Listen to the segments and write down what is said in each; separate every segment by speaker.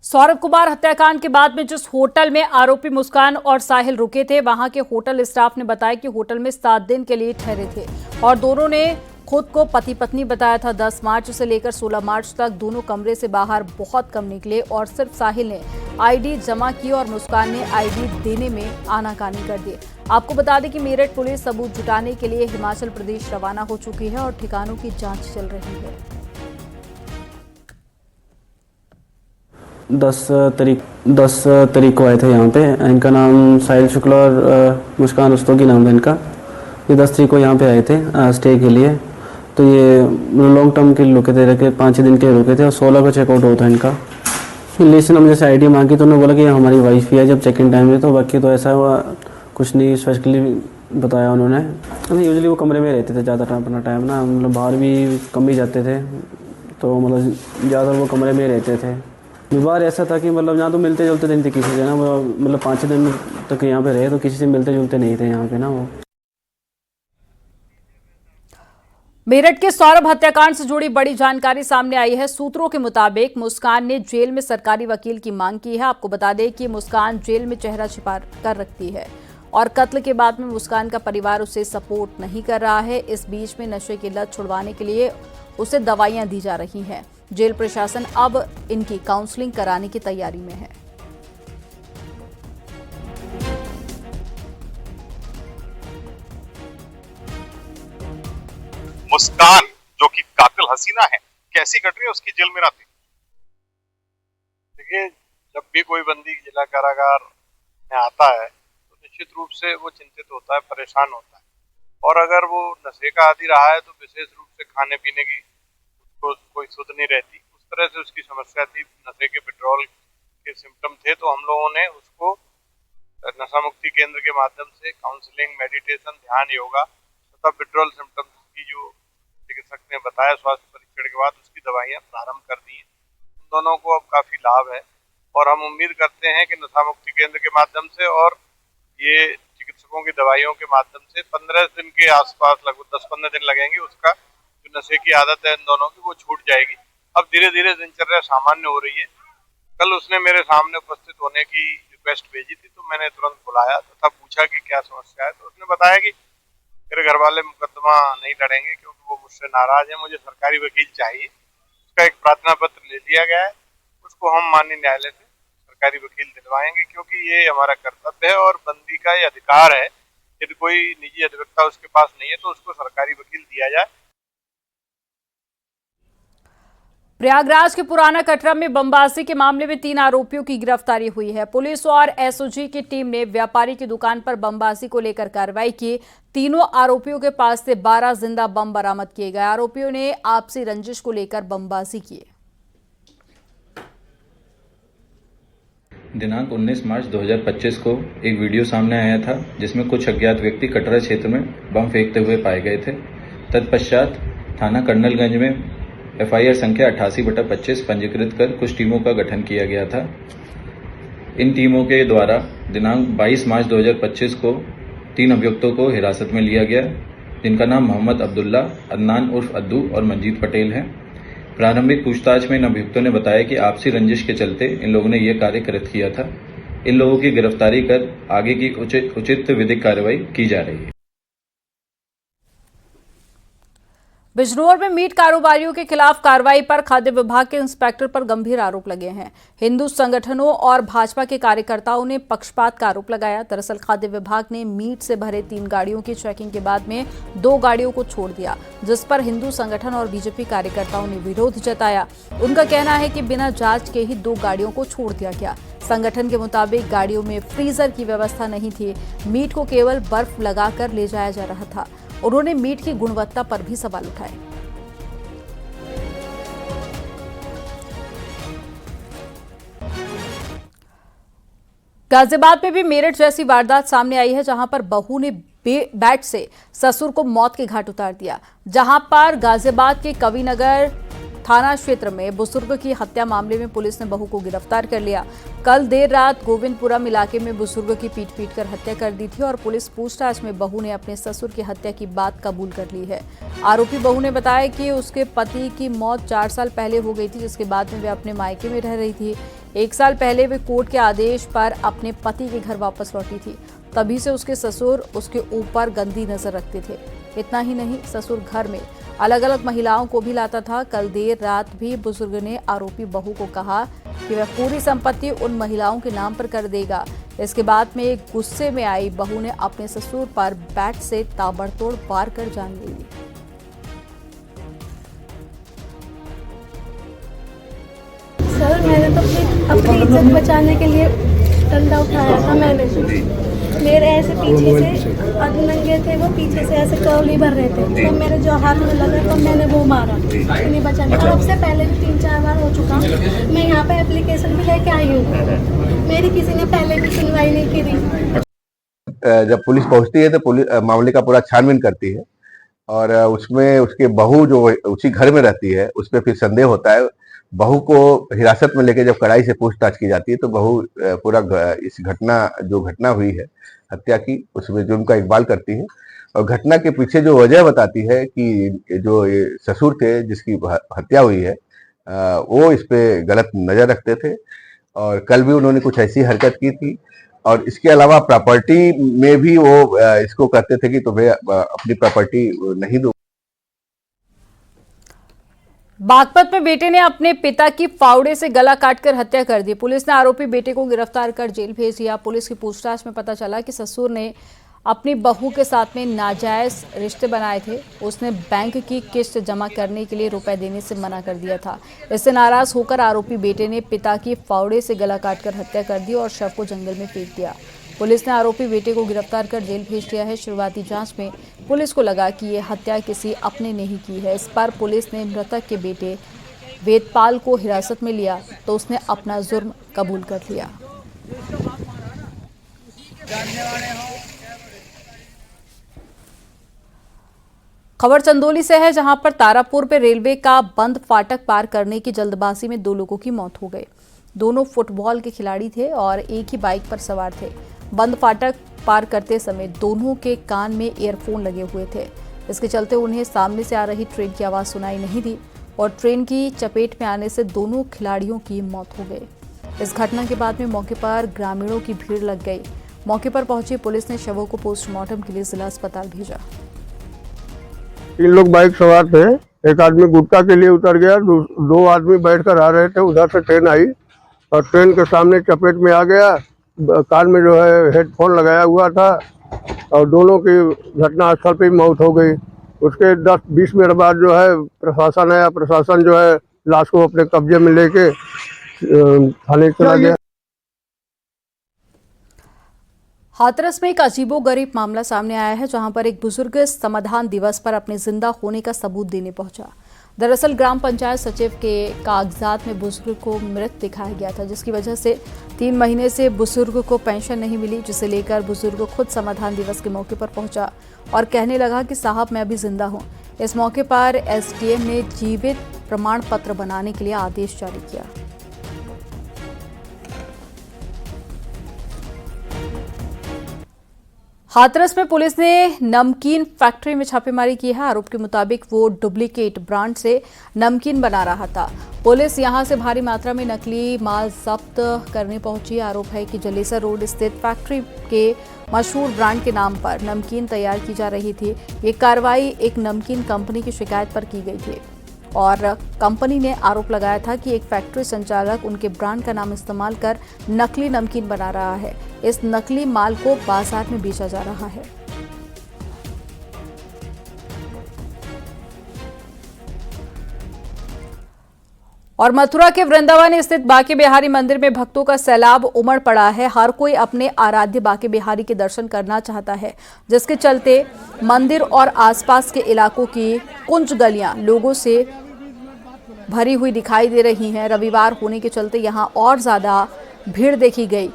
Speaker 1: सौरभ कुमार हत्याकांड के बाद में जिस होटल में आरोपी मुस्कान और साहिल रुके थे, वहां के होटल स्टाफ ने बताया कि होटल में 7 दिन के लिए ठहरे थे और दोनों ने खुद को पति पत्नी बताया था। 10 मार्च से लेकर 16 मार्च तक दोनों कमरे से बाहर बहुत कम निकले और सिर्फ साहिल ने आईडी जमा की और मुस्कान ने आईडी देने में आनाकानी कर दी। आपको बता दें कि मेरठ पुलिस सबूत जुटाने के लिए हिमाचल प्रदेश रवाना हो चुकी है और ठिकानों की जांच चल रही है।
Speaker 2: 10 तारीख को आए थे यहाँ पे। इनका नाम साहिल शुक्ला और मुस्कान रस्तोगी नाम है इनका। ये 10 तारीख को यहाँ पे आए थे स्टे के लिए। तो ये लॉन्ग टर्म के लिए रुके थे, 5 दिन के रुके थे और 16 को चेकआउट होता है इनका। लिस्ट ने मुझे जैसे आईडी मांगी तो उन्होंने बोला कि हमारी वाइफ ही है जब चेक इन टाइम में, तो बाकी तो ऐसा हुआ कुछ नहीं स्पेशली बताया उन्होंने। यूजुअली वो कमरे में रहते थे ज़्यादा टाइम, अपना टाइम ना मतलब बाहर भी कम ही जाते थे, तो मतलब ज़्यादा वो कमरे में रहते थे। व्यवहार ऐसा था कि मतलब यहाँ तो मिलते जुलते नहीं थे किसी से ना, मतलब 5 दिन तक यहाँ पे रहे तो किसी से मिलते जुलते नहीं थे यहाँ पे ना वो।
Speaker 1: मेरठ के सौरभ हत्याकांड से जुड़ी बड़ी जानकारी सामने आई है। सूत्रों के मुताबिक मुस्कान ने जेल में सरकारी वकील की मांग की है। आपको बता दें कि मुस्कान जेल में चेहरा छिपा कर रखती है और कत्ल के बाद में मुस्कान का परिवार उसे सपोर्ट नहीं कर रहा है। इस बीच में नशे की लत छुड़वाने के लिए उसे दवाइयां दी जा रही हैं। जेल प्रशासन अब इनकी काउंसलिंग कराने की तैयारी में है।
Speaker 3: मुस्कान जो कि कातिल हसीना है, कैसी कट रही है उसकी जेल में रहती। देखिए, जब भी कोई बंदी जिला कारागार में आता है तो निश्चित रूप से वो चिंतित होता है, परेशान होता है, और अगर वो नशे का आदी रहा है तो विशेष रूप से खाने पीने की उसको कोई सुध नहीं रहती। उस तरह से उसकी समस्या थी, नशे के विड्रॉल के सिम्टम थे, तो हम लोगों ने उसको नशा मुक्ति केंद्र के माध्यम से काउंसलिंग, मेडिटेशन, ध्यान, योगा तथा विड्रॉल सिम्टम्स की जो चिकित्सक ने बताया स्वास्थ्य परीक्षण के बाद उसकी दवाइयां प्रारंभ कर दी। उन दोनों को अब काफी लाभ है और हम उम्मीद करते हैं कि नशा मुक्ति केंद्र के माध्यम से और ये चिकित्सकों की दवाइयों के माध्यम से 15 दिन के आसपास, लगभग 10-15 दिन लगेंगे, उसका जो नशे की आदत है इन दोनों की वो छूट जाएगी। अब धीरे धीरे दिनचर्या सामान्य हो रही है। कल उसने मेरे सामने उपस्थित होने की रिक्वेस्ट भेजी थी तो मैंने तुरंत बुलाया तथा पूछा कि क्या समस्या है, तो उसने बताया कि मेरे घर वाले मुकदमा नहीं लड़ेंगे क्योंकि वो मुझसे नाराज है, मुझे सरकारी वकील चाहिए। उसका एक प्रार्थना पत्र ले लिया गया है, उसको हम माननीय न्यायालय से सरकारी वकील दिलवाएंगे क्योंकि ये हमारा कर्तव्य है और बंदी का ये अधिकार है। यदि कोई निजी अधिवक्ता उसके पास नहीं है तो उसको सरकारी वकील दिया जाए।
Speaker 1: प्रयागराज के पुराना कटरा में बमबाजी के मामले में 3 आरोपियों की गिरफ्तारी हुई है। पुलिस और एसओजी की टीम ने व्यापारी की दुकान पर बमबाजी को लेकर कार्रवाई की। तीनों आरोपियों के पास से 12 जिंदा बम बरामद किए गए। आरोपियों ने आपसी रंजिश को लेकर बमबाजी की।
Speaker 4: दिनांक 19 मार्च 2025 को एक वीडियो सामने आया था जिसमें कुछ अज्ञात व्यक्ति कटरा क्षेत्र में बम फेंकते हुए पाए गए थे। तत्पश्चात थाना कर्नलगंज में एफआईआर संख्या 88/25 पंजीकृत कर कुछ टीमों का गठन किया गया था। इन टीमों के द्वारा दिनांक 22 मार्च 2025 को 3 अभियुक्तों को हिरासत में लिया गया, जिनका नाम मोहम्मद अब्दुल्ला, अदनान उर्फ अद्दू और मंजीत पटेल है। प्रारंभिक पूछताछ में इन अभियुक्तों ने बताया कि आपसी रंजिश के चलते इन लोगों ने यह कार्य कृत किया था। इन लोगों की गिरफ्तारी कर आगे की उचित विधिक कार्रवाई की जा रही है।
Speaker 1: बिजनौर में मीट कारोबारियों के खिलाफ कार्रवाई पर खाद्य विभाग के इंस्पेक्टर पर गंभीर आरोप लगे हैं। हिंदू संगठनों और भाजपा के कार्यकर्ताओं ने पक्षपात का आरोप लगाया। दरअसल खाद्य विभाग ने मीट से भरे 3 गाड़ियों की चेकिंग के बाद में 2 गाड़ियों को छोड़ दिया, जिस पर हिंदू संगठन और बीजेपी कार्यकर्ताओं ने विरोध जताया। उनका कहना है कि बिना जांच के ही 2 गाड़ियों को छोड़ दिया गया। संगठन के मुताबिक गाड़ियों में फ्रीजर की व्यवस्था नहीं थी, मीट को केवल बर्फ लगाकर ले जाया जा रहा था। उन्होंने मीट की गुणवत्ता पर भी सवाल उठाए। गाजियाबाद में भी मेरठ जैसी वारदात सामने आई है, जहां पर बहू ने बैट से ससुर को मौत के घाट उतार दिया। जहां पर गाजियाबाद के कविनगर थाना क्षेत्र में बुजुर्ग की हत्या मामले में पुलिस ने बहू को गिरफ्तार कर लिया। कल देर रात गोविंदपुरम इलाके में बुजुर्ग की पीट कर हत्या कर दी थी और पुलिस पूछताछ में बहू ने अपने ससुर की हत्या की बात कबूल कर ली है। आरोपी बहू ने बताया कि उसके पति की मौत 4 साल पहले हो गई थी, जिसके बाद में वे अपने मायके में रह रही थी। 1 साल पहले वे कोर्ट के आदेश पर अपने पति के घर वापस लौटी थी। तभी से उसके ससुर उसके ऊपर गंदी नजर रखते थे। इतना ही नहीं, ससुर घर में अलग अलग महिलाओं को भी लाता था। कल देर रात भी बुजुर्ग ने आरोपी बहू को कहा कि वह पूरी संपत्ति उन महिलाओं के नाम पर कर देगा। इसके बाद में गुस्से में आई बहू ने अपने ससुर पर बैट से ताबड़तोड़ वार कर जान ले ली।
Speaker 5: सर, मैंने तो अपनी इज्जत बचाने के लिए डंडा उठाया था। मैंने मेरे ऐसे पीछे से नंगे थे, वो पीछे से ऐसे कौली भर रहे थे, तो मेरे जो हाथ में लगा तो मैंने वो मारा, नहीं बचाने। और अब से पहले भी 3-4 बार हो चुका। मैं यहाँ पे एप्लीकेशन भी लेके आई हूँ, मेरी किसी ने पहले भी सुनवाई नहीं की थी।
Speaker 6: जब पुलिस पहुंचती है तो पुलिस मामले का पूरा छानबीन करती है और उसमें उसके बहू जो उसी घर में रहती है उस पर फिर संदेह होता है। बहू को हिरासत में लेके जब कड़ाई से पूछताछ की जाती है तो बहू पूरा इस घटना हुई है हत्या की, उसमें जुर्म का इकबाल करती है और घटना के पीछे जो वजह बताती है कि जो ससुर थे जिसकी हत्या हुई है वो इस पे गलत नजर रखते थे और कल भी उन्होंने कुछ ऐसी हरकत की थी और इसके अलावा प्रॉपर्टी में भी वो इसको कहते थे कि तुम्हें अपनी प्रॉपर्टी नहीं दो।
Speaker 1: बागपत में बेटे ने अपने पिता की फावड़े से गला काटकर हत्या कर दी। पुलिस ने आरोपी बेटे को गिरफ्तार कर जेल भेज दिया। पुलिस की पूछताछ में पता चला कि ससुर ने अपनी बहू के साथ में नाजायज रिश्ते बनाए थे। उसने बैंक की किस्त जमा करने के लिए रुपए देने से मना कर दिया था। इससे नाराज होकर आरोपी बेटे ने पिता की फावड़े से गला काटकर हत्या कर दी और शव को जंगल में फेंक दिया। पुलिस ने आरोपी बेटे को गिरफ्तार कर जेल भेज दिया है। शुरुआती जांच में पुलिस को लगा कि यह हत्या किसी अपने ने ही की है। इस पर पुलिस ने मृतक के बेटे वेदपाल को हिरासत में लिया तो उसने अपना जुर्म कबूल कर लिया। खबर चंदौली से है, जहां पर तारापुर पे रेलवे का बंद फाटक पार करने की जल्दबाजी में 2 लोगों की मौत हो गई। दोनों फुटबॉल के खिलाड़ी थे और एक ही बाइक पर सवार थे। बंद फाटक पार करते समय दोनों के कान में ईयरफोन लगे हुए थे। इसके चलते उन्हें सामने से आ रही ट्रेन की आवाज़ सुनाई नहीं दी और ट्रेन की चपेट में आने से दोनों खिलाड़ियों की मौत हो गई। इस घटना के बाद में मौके पर ग्रामीणों की भीड़ लग गई। मौके पर पहुंची पुलिस ने शवों को पोस्टमार्टम के लिए जिला अस्पताल भेजा।
Speaker 7: 3 लोग बाइक सवार थे। एक आदमी गुटखा के लिए उतर गया, 2 आदमी बैठकर आ रहे थे। उधर से ट्रेन आई और ट्रेन के सामने चपेट में आ गया। कान में जो है हेडफोन लगाया हुआ था और दोनों की घटनास्थल पे मौत हो गई। उसके 10-20 मिनट बाद जो है प्रशासन आया। प्रशासन जो है लाश को अपने कब्जे में लेके थाने चला गया।
Speaker 1: हाथरस में एक अजीबोगरीब मामला सामने आया है, जहां पर एक बुजुर्ग समाधान दिवस पर अपने जिंदा होने का सबूत देने पहुंचा। दरअसल ग्राम पंचायत सचिव के कागजात में बुजुर्ग को मृत दिखाया गया था, जिसकी वजह से 3 महीने से बुजुर्ग को पेंशन नहीं मिली, जिसे लेकर बुजुर्ग खुद समाधान दिवस के मौके पर पहुंचा और कहने लगा कि साहब मैं अभी जिंदा हूं। इस मौके पर एसडीएम ने जीवित प्रमाण पत्र बनाने के लिए आदेश जारी किया। हाथरस में पुलिस ने नमकीन फैक्ट्री में छापेमारी की है। आरोप के मुताबिक वो डुप्लीकेट ब्रांड से नमकीन बना रहा था। पुलिस यहां से भारी मात्रा में नकली माल जब्त करने पहुंची। आरोप है कि जलेसर रोड स्थित फैक्ट्री के मशहूर ब्रांड के नाम पर नमकीन तैयार की जा रही थी। ये कार्रवाई एक नमकीन कंपनी की शिकायत पर की गई थी और कंपनी ने आरोप लगाया था कि एक फैक्ट्री संचालक उनके ब्रांड का नाम इस्तेमाल कर नकली नमकीन बना रहा है। इस नकली माल को बाजार में बेचा जा रहा है। और मथुरा के वृंदावन स्थित बांके बिहारी मंदिर में भक्तों का सैलाब उमड़ पड़ा है। हर कोई अपने आराध्य बांके बिहारी के दर्शन करना चाहता है, जिसके चलते मंदिर और आसपास के इलाकों की कुंज गलियां लोगों से भरी हुई दिखाई दे रही हैं। रविवार होने के चलते यहां और ज्यादा भीड़ देखी गई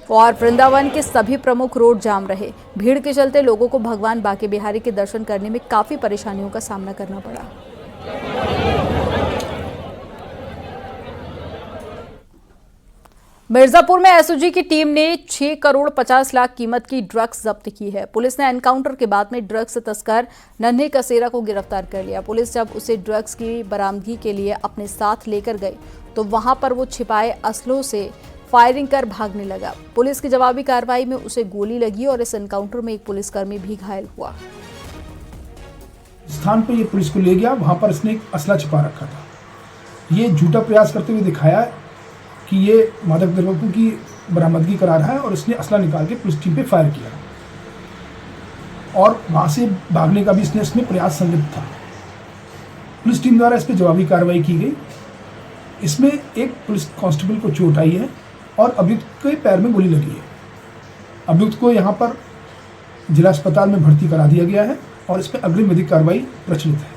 Speaker 1: और वृंदावन के सभी प्रमुख रोड जाम रहे। भीड़ के चलते लोगों को भगवान बांके बिहारी के दर्शन करने में काफी परेशानियों का सामना करना पड़ा। मिर्जापुर में एसओजी की टीम ने 6 करोड़ 50 लाख कीमत की ड्रग्स जब्त की है। पुलिस ने एनकाउंटर के बाद में ड्रग्स तस्कर नन्हे कसेरा को गिरफ्तार कर लिया। पुलिस जब उसे ड्रग्स की बरामदगी के लिए अपने साथ लेकर गई तो वहां पर वो छिपाए असलों से फायरिंग कर भागने लगा। पुलिस की जवाबी कार्रवाई में उसे गोली लगी और इस एनकाउंटर में एक पुलिसकर्मी भी घायल हुआ।
Speaker 8: स्थान पर ये पुलिस को ले गया, वहां पर इसने एक असला छिपा रखा था। ये झूठा प्रयास करते हुए दिखाया कि ये मादक द्रव्यों की बरामदगी करा रहा है और इसने असला निकाल के पुलिस टीम पे फायर किया और वहां से भागने का भी इसमें प्रयास संलिप्त था। पुलिस टीम द्वारा इस पर जवाबी कार्रवाई की गई। इसमें एक पुलिस कांस्टेबल को चोट आई है और अभियुक्त के पैर में गोली लगी है। अभियुक्त को यहाँ पर जिला अस्पताल में भर्ती करा दिया गया है और इस पर अग्रिम विधिक कार्रवाई प्रचलित है।